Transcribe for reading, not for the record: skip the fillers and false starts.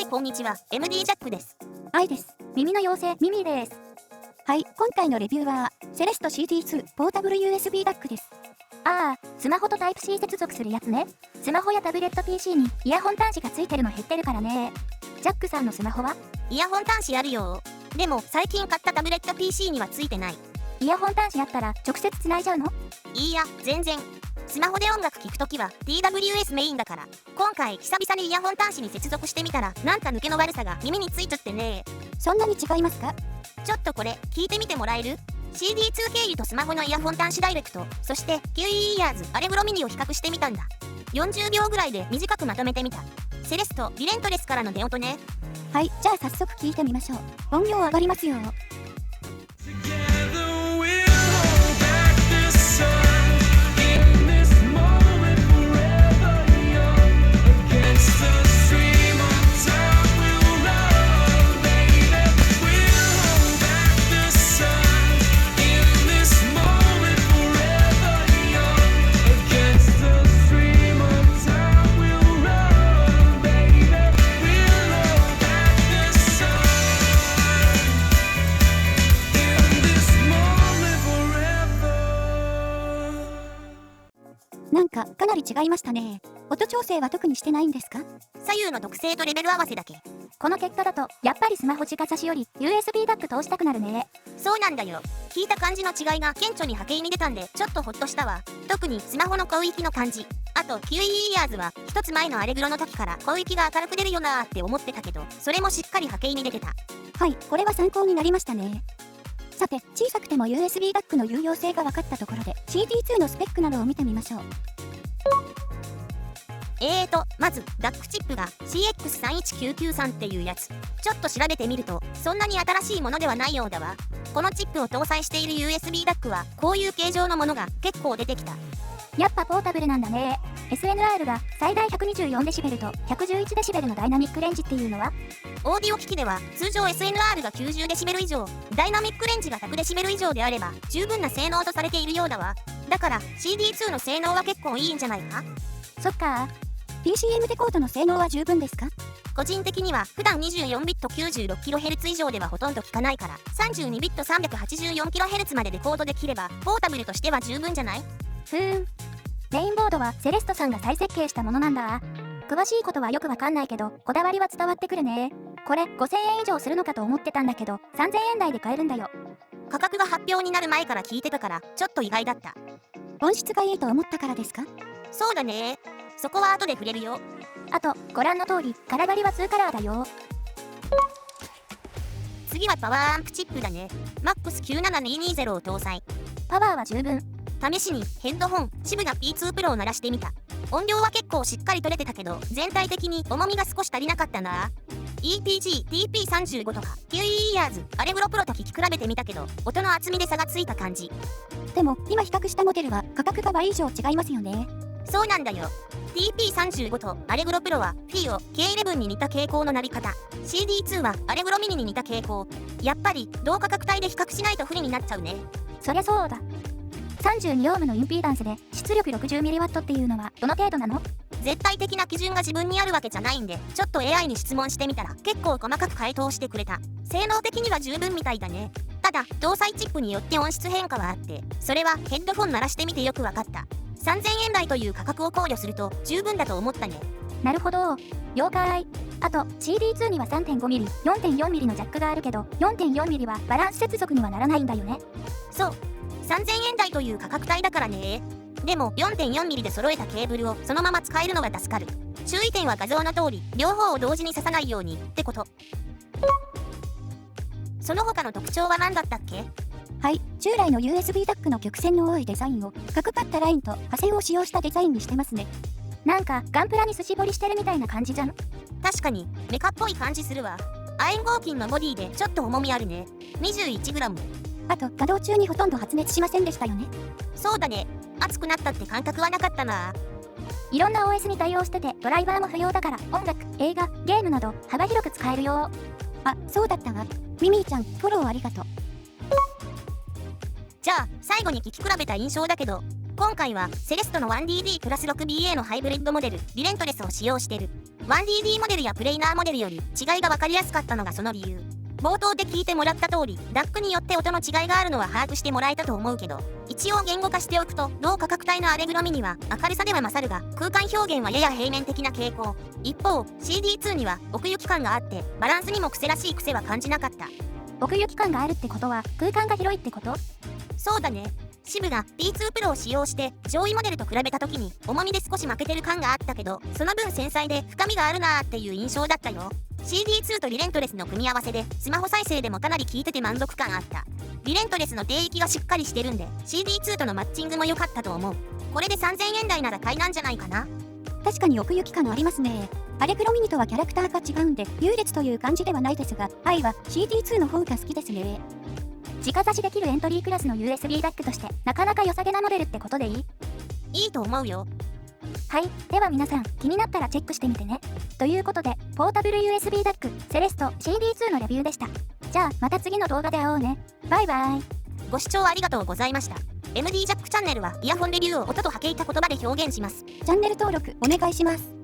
こんにちは、MD ジャックです。愛です。耳の妖精、ミミです。はい、今回のレビューは、セレスト CD2 ポータブル USB ダックです。スマホとタイプ C 接続するやつね。スマホやタブレット PC にイヤホン端子がついてるの減ってるからね。ジャックさんのスマホは？イヤホン端子あるよ。でも最近買ったタブレット PC にはついてない。イヤホン端子あったら直接つないじゃうの？いいや、全然。スマホで音楽聴くときは TWS メインだから。今回久々にイヤホン端子に接続してみたら、なんか抜けの悪さが耳についちゃってね。そんなに違いますか？ちょっとこれ聞いてみてもらえる？ CD2 経由とスマホのイヤホン端子ダイレクト、そして QE イヤーズアレグロミニを比較してみたんだ。40秒ぐらいで短くまとめてみた。セレストリレントレスからの出音ね。はい、じゃあ早速聞いてみましょう。音量上がりますよ。なんかかなり違いましたね。音調整は特にしてないんですか？左右の特性とレベル合わせだけ。この結果だとやっぱりスマホ直差しより USB ダック通したくなるね。そうなんだよ。聞いた感じの違いが顕著に波形に出たんでちょっとホッとしたわ。特にスマホの広域の感じ。あと QE イヤーズは一つ前のアレグロの時から広域が明るく出るよなーって思ってたけど、それもしっかり波形に出てた。はい、これは参考になりましたね。さて、小さくても USB ダックの有用性が分かったところで CD2 のスペックなどを見てみましょう。まずダックチップが CX31993 っていうやつ。ちょっと調べてみるとそんなに新しいものではないようだわ。このチップを搭載している USB ダックはこういう形状のものが結構出てきた。やっぱポータブルなんだね。SNR が最大 124dB と 111dB のダイナミックレンジっていうのは？オーディオ機器では通常 SNR が 90dB 以上、ダイナミックレンジが 100dB 以上であれば十分な性能とされているようだわ。だから CD2 の性能は結構いいんじゃないか？そっか。PCM デコードの性能は十分ですか？個人的には普段 24bit96kHz 以上ではほとんど聞かないから 32bit384kHz までデコードできればポータブルとしては十分じゃない？メインボードはセレストさんが再設計したものなんだ。詳しいことはよくわかんないけどこだわりは伝わってくるね。これ5000円以上するのかと思ってたんだけど3000円台で買えるんだよ。価格が発表になる前から聞いてたからちょっと意外だった。音質がいいと思ったからですか？そうだね。そこは後で触れるよ。あとご覧の通りカラバリは2カラーだよ。次はパワーアンプチップだね。MAX97220 を搭載。パワーは十分。試しにヘッドホンシブナ P2 Pro を鳴らしてみた。音量は結構しっかり取れてたけど全体的に重みが少し足りなかったな。EPG TP35 とか QE イヤーズアレグロプロと聞き比べてみたけど音の厚みで差がついた感じ。でも今比較したモデルは価格が倍以上違いますよね。そうなんだよ。TP35 とアレグロプロは FIO K11 に似た傾向のなり方、 CD2 はアレグロミニに似た傾向。やっぱり同価格帯で比較しないと不利になっちゃうね。そりゃそうだ。32オームのインピーダンスで出力 60mW っていうのはどの程度なの？絶対的な基準が自分にあるわけじゃないんでちょっと AI に質問してみたら結構細かく回答してくれた。性能的には十分みたいだね。ただ搭載チップによって音質変化はあって、それはヘッドフォン鳴らしてみてよく分かった。3000円台という価格を考慮すると十分だと思ったね。なるほど、了解。あと CD2 には 3.5mm、4.4mm のジャックがあるけど 4.4mm はバランス接続にはならないんだよね。そう、3000円台という価格帯だからね。でも 4.4mm で揃えたケーブルをそのまま使えるのが助かる。注意点は画像の通り両方を同時に刺さないようにってこと。その他の特徴は何だったっけ？はい、従来の USB ダックの曲線の多いデザインを角張ったラインと破線を使用したデザインにしてますね。なんかガンプラに寿司彫りしてるみたいな感じじゃん。確かにメカっぽい感じするわ。亜鉛合金のボディでちょっと重みあるね。 21g。 あと稼働中にほとんど発熱しませんでしたよね。そうだね。熱くなったって感覚はなかったな。いろんな OS に対応しててドライバーも不要だから音楽、映画、ゲームなど幅広く使えるよ。あ、そうだったわ。ミミーちゃんフォローありがとう。じゃあ最後に聞き比べた印象だけど、今回はセレストの 1DD プラス 6BA のハイブリッドモデルリレントレスを使用してる。 1DD モデルやプレイナーモデルより違いが分かりやすかったのがその理由。冒頭で聞いてもらった通り、DAC によって音の違いがあるのは把握してもらえたと思うけど、一応言語化しておくと、同価格帯のアレグロミニは明るさでは勝るが、空間表現はやや平面的な傾向。一方 CD2 には奥行き感があって、バランスにも癖らしい癖は感じなかった。奥行き感があるってことは空間が広いってこと？そうだね。支部が D2 プロを使用して上位モデルと比べた時に重みで少し負けてる感があったけど、その分繊細で深みがあるなーっていう印象だったよ。CD2 とリレントレスの組み合わせでスマホ再生でもかなり効いてて満足感あった。リレントレスの低域がしっかりしてるんで CD2 とのマッチングも良かったと思う。これで3000円台なら買いなんじゃないかな。確かに奥行き感ありますね。アレグロミニとはキャラクターが違うんで優劣という感じではないですが、愛は CD2 の方が好きですね。直差しできるエントリークラスの USB ダックとしてなかなか良さげなモデルってことでいいと思うよ。はい、では皆さん気になったらチェックしてみてね。ということでポータブル USB ダックセレスト CD2 のレビューでした。じゃあまた次の動画で会おうね。バイバイ。ご視聴ありがとうございました。MD ジャックチャンネルはイヤホンレビューを音と波形た言葉で表現します。チャンネル登録お願いします。